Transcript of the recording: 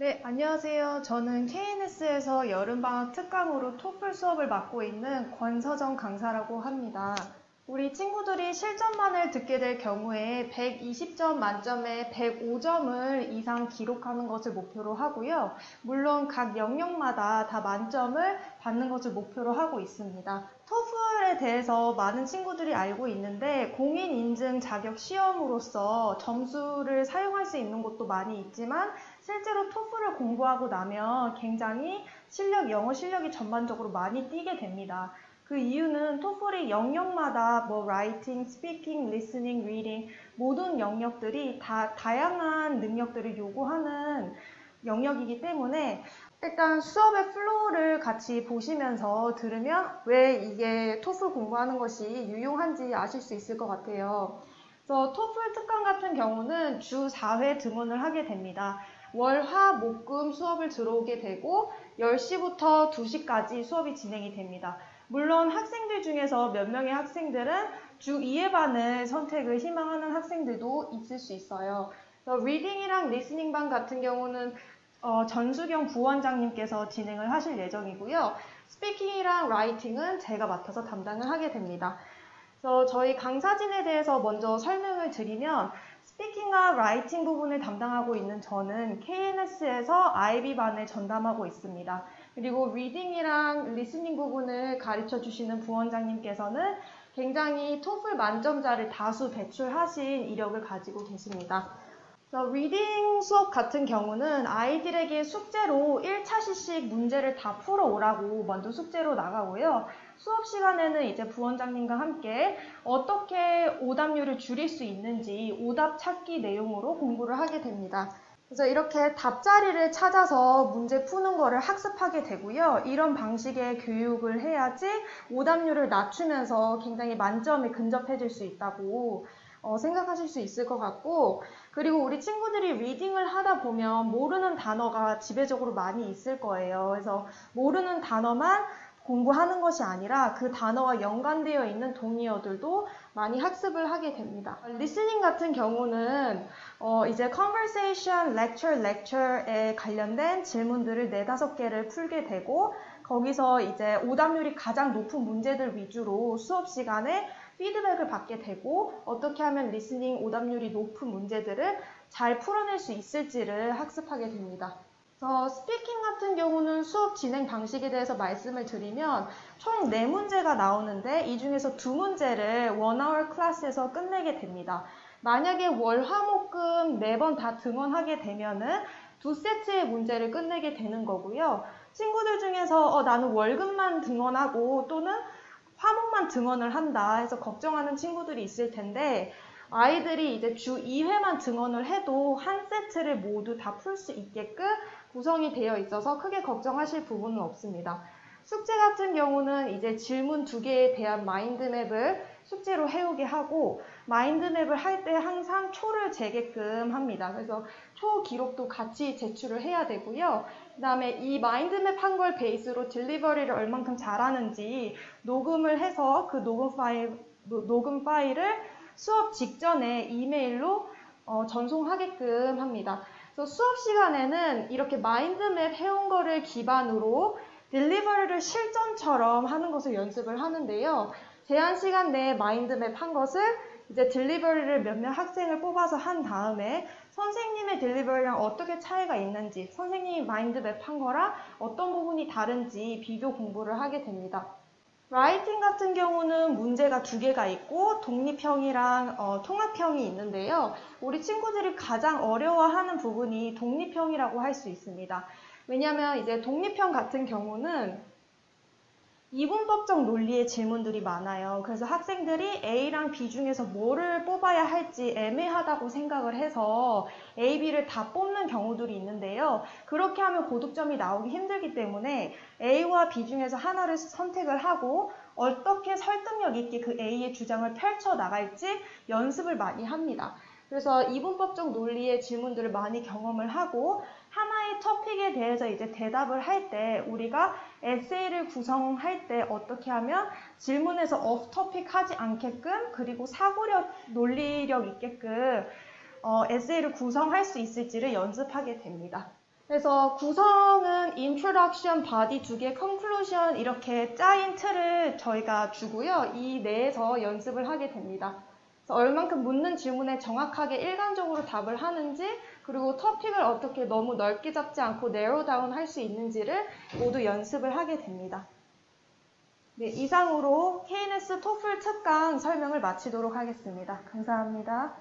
네, 안녕하세요. 저는 KNS에서 여름방학 특강으로 토플 수업을 맡고 있는 권서정 강사라고 합니다. 우리 친구들이 실전만을 듣게 될 경우에 120점 만점에 105점을 이상 기록하는 것을 목표로 하고요. 물론 각 영역마다 다 만점을 받는 것을 목표로 하고 있습니다. 토플에 대해서 많은 친구들이 알고 있는데 공인인증 자격 시험으로서 점수를 사용할 수 있는 곳도 많이 있지만 실제로 토플을 공부하고 나면 굉장히 영어 실력이 전반적으로 많이 뛰게 됩니다. 그 이유는 토플이 영역마다 writing, speaking, listening, reading 모든 영역들이 다 다양한 능력들을 요구하는 영역이기 때문에 일단 수업의 플로우를 같이 보시면서 들으면 왜 이게 토플 공부하는 것이 유용한지 아실 수 있을 것 같아요. 그래서 토플 특강 같은 경우는 주 4회 등원을 하게 됩니다. 월, 화, 목, 금 수업을 들어오게 되고 10시부터 2시까지 수업이 진행이 됩니다. 물론 학생들 중에서 몇 명의 학생들은 주 2회 반을 선택을 희망하는 학생들도 있을 수 있어요. 리딩이랑 리스닝 반 같은 경우는 전수경 부원장님께서 진행을 하실 예정이고요. 스피킹이랑 라이팅은 제가 맡아서 담당을 하게 됩니다. 그래서 저희 강사진에 대해서 먼저 설명을 드리면 스피킹과 라이팅 부분을 담당하고 있는 저는 KNS에서 IB반을 전담하고 있습니다. 그리고 리딩이랑 리스닝 부분을 가르쳐 주시는 부원장님께서는 굉장히 토플 만점자를 다수 배출하신 이력을 가지고 계십니다. 리딩 수업 같은 경우는 아이들에게 숙제로 1차시씩 문제를 다 풀어오라고 먼저 숙제로 나가고요. 수업 시간에는 이제 부원장님과 함께 어떻게 오답률을 줄일 수 있는지 오답 찾기 내용으로 공부를 하게 됩니다. 그래서 이렇게 답자리를 찾아서 문제 푸는 거를 학습하게 되고요. 이런 방식의 교육을 해야지 오답률을 낮추면서 굉장히 만점에 근접해질 수 있다고 생각하실 수 있을 것 같고, 그리고 우리 친구들이 리딩을 하다 보면 모르는 단어가 지배적으로 많이 있을 거예요. 그래서 모르는 단어만 공부하는 것이 아니라 그 단어와 연관되어 있는 동의어들도 많이 학습을 하게 됩니다. 리스닝 같은 경우는 이제 conversation, lecture에 관련된 질문들을 4-5개를 풀게 되고 거기서 이제 오답률이 가장 높은 문제들 위주로 수업 시간에 피드백을 받게 되고 어떻게 하면 리스닝 오답률이 높은 문제들을 잘 풀어낼 수 있을지를 학습하게 됩니다. 스피킹 같은 경우는 수업 진행 방식에 대해서 말씀을 드리면 총 4문제가 나오는데 이 중에서 2문제를 1hour 클래스에서 끝내게 됩니다. 만약에 월, 화, 목, 금 4번 다 등원하게 되면은 2세트의 문제를 끝내게 되는 거고요. 친구들 중에서 나는 월급만 등원하고 또는 화목만 등원을 한다 해서 걱정하는 친구들이 있을 텐데 아이들이 이제 주 2회만 등원을 해도 한 세트를 모두 다 풀 수 있게끔 구성이 되어 있어서 크게 걱정하실 부분은 없습니다. 숙제 같은 경우는 이제 질문 2개에 대한 마인드맵을 숙제로 해오게 하고 마인드맵을 할 때 항상 초를 재게끔 합니다. 그래서 초 기록도 같이 제출을 해야 되고요. 그 다음에 이 마인드맵 한 걸 베이스로 딜리버리를 얼만큼 잘하는지 녹음을 해서 그 녹음 파일을 수업 직전에 이메일로 전송하게끔 합니다. 그래서 수업 시간에는 이렇게 마인드맵 해온 거를 기반으로 딜리버리를 실전처럼 하는 것을 연습을 하는데요. 제한 시간 내에 마인드맵 한 것을 이제 딜리버리를 몇몇 학생을 뽑아서 한 다음에 선생님의 딜리버리랑 어떻게 차이가 있는지 선생님이 마인드맵 한 거랑 어떤 부분이 다른지 비교 공부를 하게 됩니다. 라이팅 같은 경우는 문제가 2개가 있고 독립형이랑 통합형이 있는데요. 우리 친구들이 가장 어려워하는 부분이 독립형이라고 할 수 있습니다. 왜냐하면 이제 독립형 같은 경우는 이분법적 논리의 질문들이 많아요. 그래서 학생들이 A랑 B 중에서 뭐를 뽑아야 할지 애매하다고 생각을 해서 A, B를 다 뽑는 경우들이 있는데요. 그렇게 하면 고득점이 나오기 힘들기 때문에 A와 B 중에서 하나를 선택을 하고 어떻게 설득력 있게 그 A의 주장을 펼쳐나갈지 연습을 많이 합니다. 그래서 이분법적 논리의 질문들을 많이 경험을 하고 하나의 토픽에 대해서 이제 대답을 할 때 우리가 에세이를 구성할 때 어떻게 하면 질문에서 off topic 하지 않게끔 그리고 사고력, 논리력 있게끔 에세이를 구성할 수 있을지를 연습하게 됩니다. 그래서 구성은 introduction, body 2개, conclusion 이렇게 짜인 틀을 저희가 주고요. 이 내에서 연습을 하게 됩니다. 그래서 얼만큼 묻는 질문에 정확하게 일관적으로 답을 하는지, 그리고 토픽을 어떻게 너무 넓게 잡지 않고 narrow down 할 수 있는지를 모두 연습을 하게 됩니다. 네, 이상으로 KNS 토플 특강 설명을 마치도록 하겠습니다. 감사합니다.